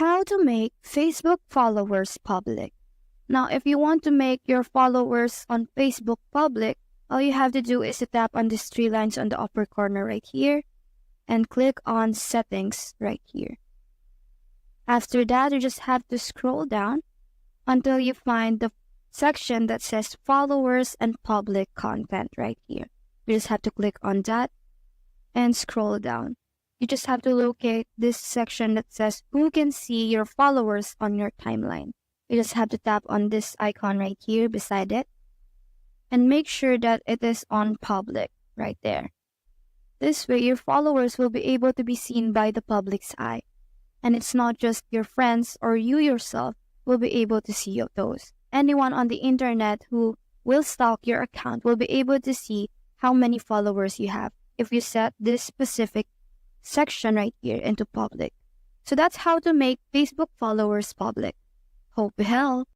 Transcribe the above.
How to make Facebook followers public. Now, if you want to make your followers on Facebook public, all you have to do is to tap on these three lines on the upper corner right here and click on Settings right here. After that, you just have to scroll down until you find the section that says Followers and Public Content right here. You just have to click on that and scroll down. You just have to locate this section that says Who can see your followers on your timeline. You just have to tap on this icon right here beside it and make sure that it is on public right there. This way, your followers will be able to be seen by the public's eye. And it's not just your friends or you yourself will be able to see those. Anyone on the internet who will stalk your account will be able to see how many followers you have if you set this specific section right here into public. So that's how to make Facebook followers public. Hope you help.